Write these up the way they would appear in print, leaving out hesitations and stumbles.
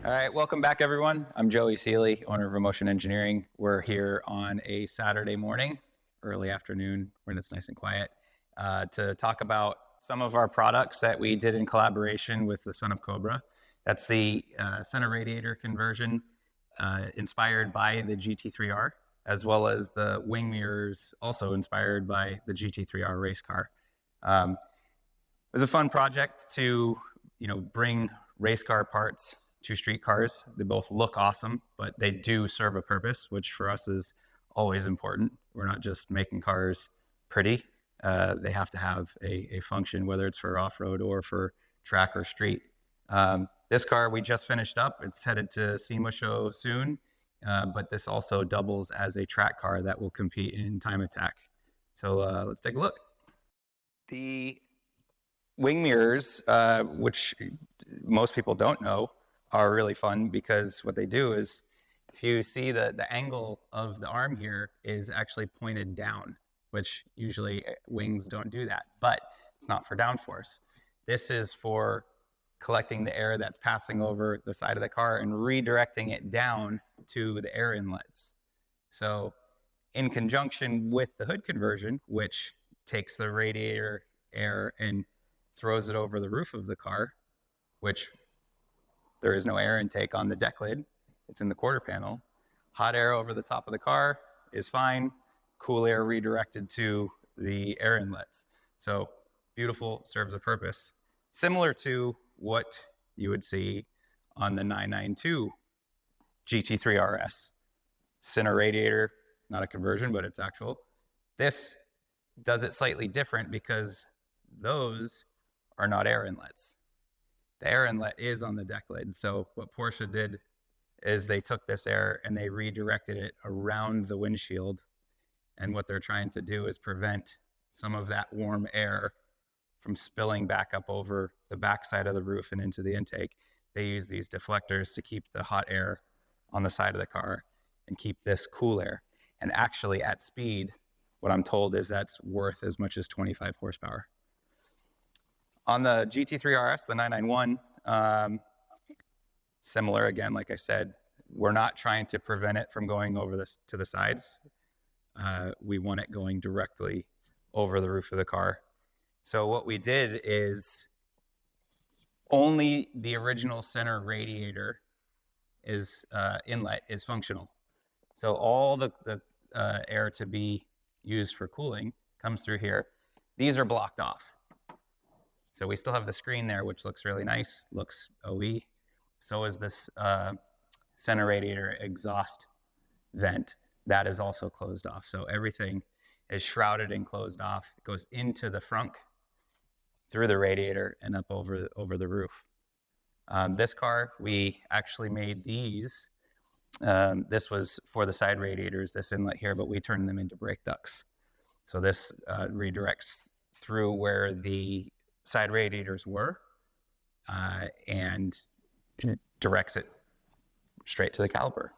All right, welcome back, everyone. I'm Joey Seeley, owner of Emotion Engineering. We're here on a Saturday morning, early afternoon, when it's nice and quiet, to talk about some of our products that we did in collaboration with the Son of Cobra. That's the center radiator conversion inspired by the GT3R, as well as the wing mirrors, also inspired by the GT3R race car. It was a fun project to, bring race car parts to street cars. They both look awesome, but they do serve a purpose, which for us is always important. We're not just making cars pretty. They have to have a function, whether it's for off-road or for track or street. This car we just finished up. It's headed to SEMA show soon, but this also doubles as a track car that will compete in time attack. So let's take a look. The wing mirrors, which most people don't know, are really fun because what they do is, if you see the angle of the arm here is actually pointed down, which usually wings don't do that, but it's not for downforce. This is for collecting the air that's passing over the side of the car and redirecting it down to the air inlets. So in conjunction with the hood conversion, which takes the radiator air and throws it over the roof of the car, which there is no air intake on the deck lid. It's in the quarter panel. Hot air over the top of the car is fine. Cool air redirected to the air inlets. So beautiful, serves a purpose. Similar to what you would see on the 992 GT3RS. Center radiator, not a conversion, but it's actual. This does it slightly different because those are not air inlets. The air inlet is on the deck lid. So what Porsche did is they took this air and they redirected it around the windshield. And what they're trying to do is prevent some of that warm air from spilling back up over the backside of the roof and into the intake. They use these deflectors to keep the hot air on the side of the car and keep this cool air. And actually at speed, what I'm told is that's worth as much as 25 horsepower. On the GT3RS, the 991, similar again, like I said, we're not trying to prevent it from going over this to the sides. We want it going directly over the roof of the car. So what we did is only the original center radiator is inlet is functional. So all the air to be used for cooling comes through here. These are blocked off. So we still have the screen there, which looks really nice, looks OE. So is this center radiator exhaust vent. That is also closed off. So everything is shrouded and closed off. It goes into the frunk, through the radiator, and up over the roof. This car, we actually made these. This was for the side radiators, this inlet here, but we turned them into brake ducts. So this redirects through where the side radiators were and directs it straight to the caliper.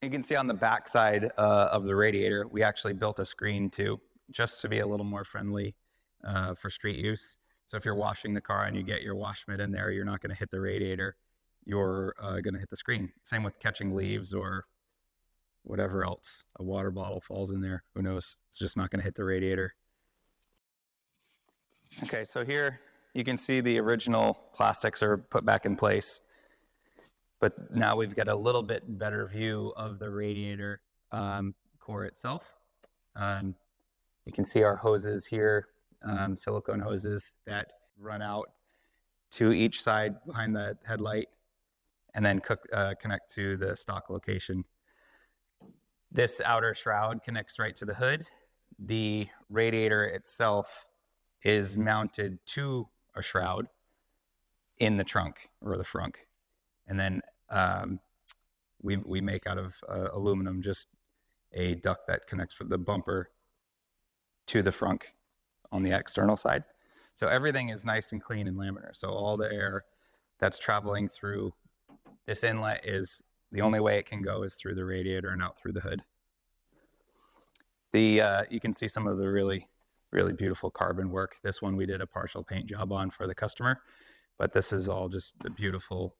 You can see on the back side of the radiator, we actually built a screen too, just to be a little more friendly for street use. So if you're washing the car and you get your wash mitt in there, you're not going to hit the radiator, you're going to hit the screen. Same with catching leaves or whatever else. A water bottle falls in there, who knows? It's just not going to hit the radiator. Okay, so here you can see the original plastics are put back in place, but now we've got a little bit better view of the radiator core itself. You can see our hoses here, silicone hoses that run out to each side behind the headlight and then connect to the stock location. This outer shroud connects right to the hood. The radiator itself is mounted to a shroud in the trunk or the frunk. And then we make out of aluminum just a duct that connects from the bumper to the frunk on the external side. So everything is nice and clean and laminar. So all the air that's traveling through this inlet is the only way it can go is through the radiator and out through the hood. You can see some of the really beautiful carbon work. This one we did a partial paint job on for the customer, but this is all just a beautiful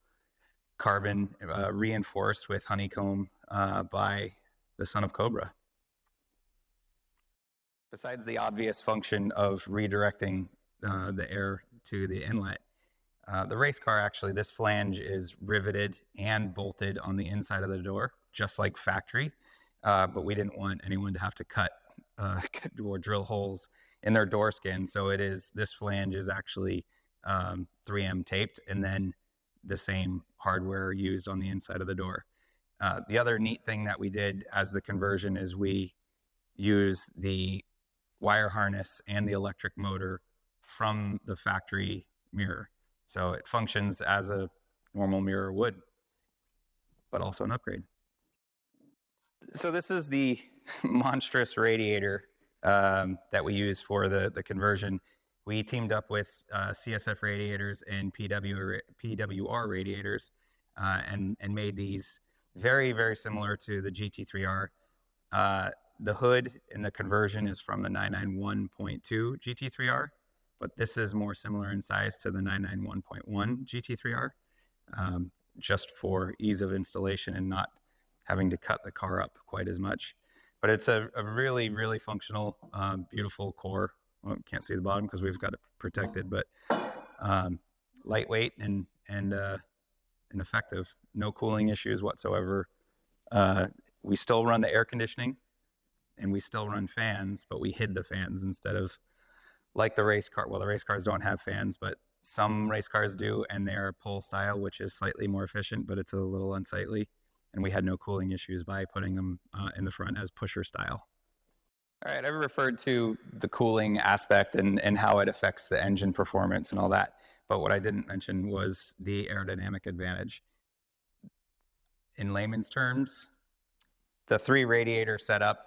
carbon reinforced with honeycomb by the son of Cobra. Besides the obvious function of redirecting the air to the inlet, the race car, actually, this flange is riveted and bolted on the inside of the door, just like factory. But we didn't want anyone to have to cut or drill holes in their door skin. So this flange is actually 3M taped, and then the same hardware used on the inside of the door. The other neat thing that we did as the conversion is we use the wire harness and the electric motor from the factory mirror. So it functions as a normal mirror would, but also an upgrade. So this is the monstrous radiator that we use for the conversion. We teamed up with CSF radiators and PWR radiators and made these very, very similar to the GT3R. The hood in the conversion is from the 991.2 GT3R, but this is more similar in size to the 991.1 GT3R, just for ease of installation and not having to cut the car up quite as much. But it's a really, really functional, beautiful core. Well, can't see the bottom because we've got it protected, but lightweight and effective. No cooling issues whatsoever. We still run the air conditioning and we still run fans, but we hid the fans instead of like the race car. Well, the race cars don't have fans, but some race cars do, and they're pull style, which is slightly more efficient, but it's a little unsightly. And we had no cooling issues by putting them in the front as pusher style. All right, I referred to the cooling aspect and how it affects the engine performance and all that. But what I didn't mention was the aerodynamic advantage. In layman's terms, the 3 radiator setup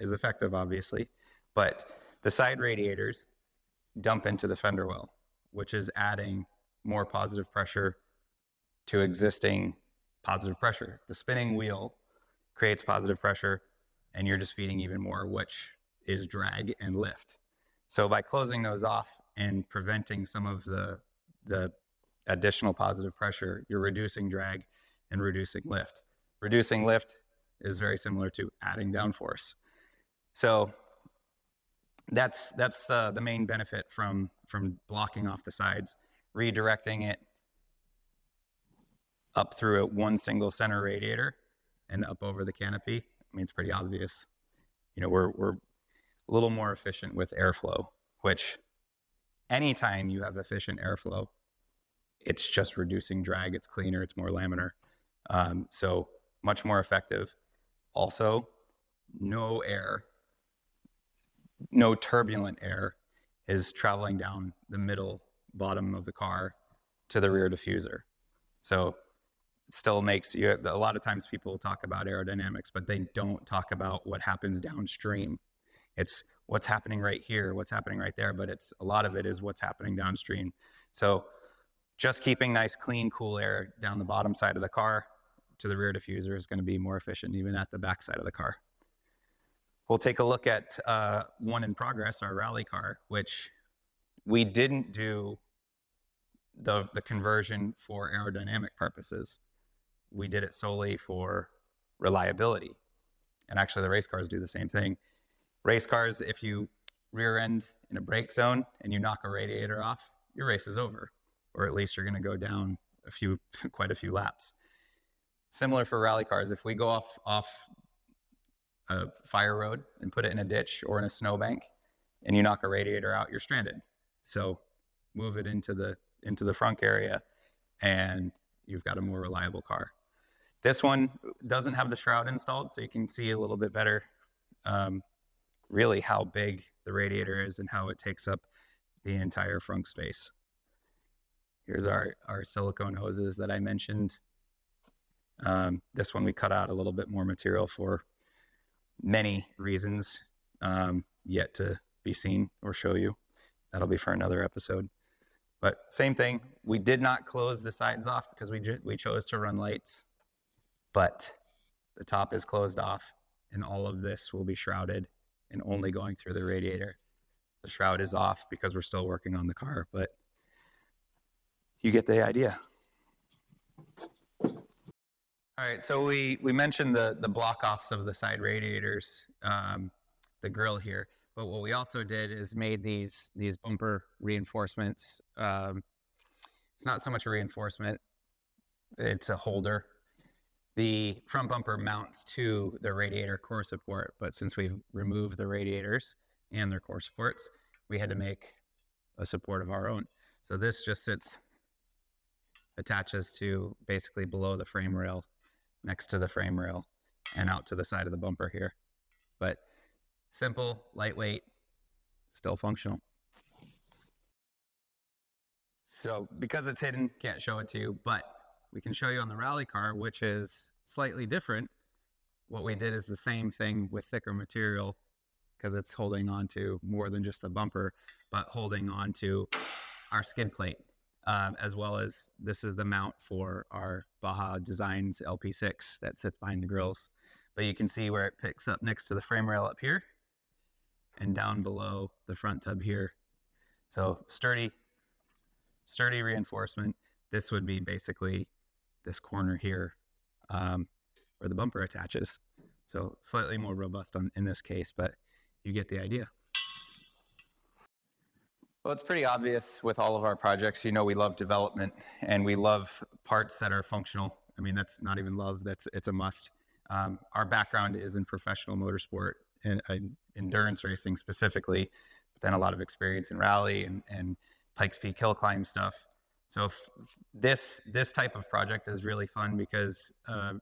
is effective, obviously, but the side radiators dump into the fender well, which is adding more positive pressure to existing positive pressure. The spinning wheel creates positive pressure, and you're just feeding even more, which is drag and lift. So by closing those off and preventing some of the additional positive pressure, you're reducing drag and reducing lift. Reducing lift is very similar to adding downforce. So that's the main benefit from blocking off the sides. Redirecting it up through one single center radiator and up over the canopy. I mean, it's pretty obvious. You know, we're a little more efficient with airflow, which anytime you have efficient airflow, it's just reducing drag. It's cleaner, it's more laminar. So much more effective. Also, no air, no turbulent air is traveling down the middle bottom of the car to the rear diffuser. So it still makes you, a lot of times people talk about aerodynamics, but they don't talk about what happens downstream. It's what's happening right here, what's happening right there, but a lot of it is what's happening downstream. So just keeping nice, clean, cool air down the bottom side of the car to the rear diffuser is going to be more efficient even at the back side of the car. We'll take a look at one in progress, our rally car, which we didn't do the conversion for aerodynamic purposes. We did it solely for reliability. And actually the race cars do the same thing. Race cars, if you rear end in a brake zone and you knock a radiator off, your race is over. Or at least you're going to go down quite a few laps. Similar for rally cars, if we go off a fire road and put it in a ditch or in a snowbank and you knock a radiator out, you're stranded. So move it into the front area and you've got a more reliable car. This one doesn't have the shroud installed, so you can see a little bit better really how big the radiator is and how it takes up the entire frunk space. Here's our silicone hoses that I mentioned. This one we cut out a little bit more material for many reasons yet to be seen or show you. That'll be for another episode. But same thing, we did not close the sides off because we chose to run lights, but the top is closed off and all of this will be shrouded and only going through the radiator. The shroud is off because we're still working on the car, but you get the idea. All right, so we mentioned the block offs of the side radiators, the grill here, but what we also did is made these bumper reinforcements. It's not so much a reinforcement, it's a holder. The front bumper mounts to the radiator core support, but since we've removed the radiators and their core supports, we had to make a support of our own. So this just attaches to basically below the frame rail, next to the frame rail, and out to the side of the bumper here. But simple, lightweight, still functional. So because it's hidden, can't show it to you, but we can show you on the rally car, which is slightly different. What we did is the same thing with thicker material, because it's holding on to more than just the bumper, but holding on to our skid plate, as well as this is the mount for our Baja Designs LP6 that sits behind the grills. But you can see where it picks up next to the frame rail up here and down below the front tub here. So sturdy reinforcement. This would be basically this corner here where the bumper attaches. So slightly more robust in this case, but you get the idea. Well, it's pretty obvious with all of our projects, you know, we love development and we love parts that are functional. I mean, that's not even love, it's a must. Our background is in professional motorsport and endurance racing specifically, but then a lot of experience in rally and Pikes Peak hill climb stuff. So this type of project is really fun because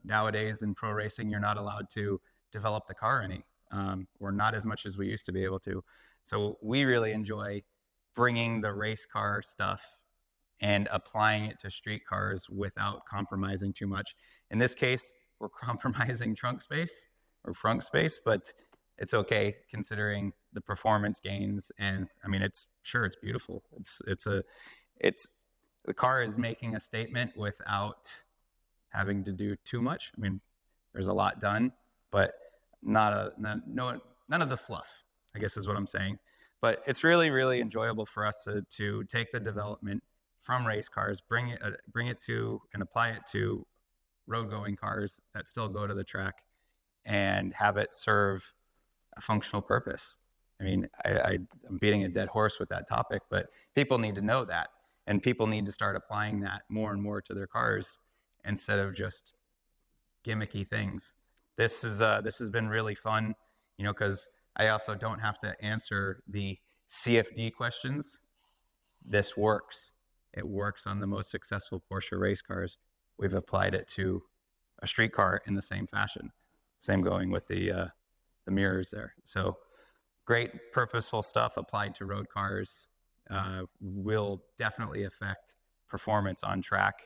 nowadays in pro racing, you're not allowed to develop the car any, or not as much as we used to be able to. So we really enjoy bringing the race car stuff and applying it to street cars without compromising too much. In this case, we're compromising trunk space or front space, but it's okay considering the performance gains. And I mean, it's beautiful. The car is making a statement without having to do too much. I mean, there's a lot done, but none of the fluff, I guess is what I'm saying. But it's really, really enjoyable for us to take the development from race cars, bring it to and apply it to road going cars that still go to the track and have it serve a functional purpose. I mean, I'm beating a dead horse with that topic, but people need to know that. And people need to start applying that more and more to their cars instead of just gimmicky things. This has been really fun, you know, because I also don't have to answer the CFD questions. This works. It works on the most successful Porsche race cars. We've applied it to a street car in the same fashion. Same going with the mirrors there. So great purposeful stuff applied to road cars. Will definitely affect performance on track,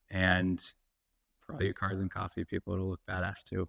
and for all you cars and coffee people, it'll look badass too.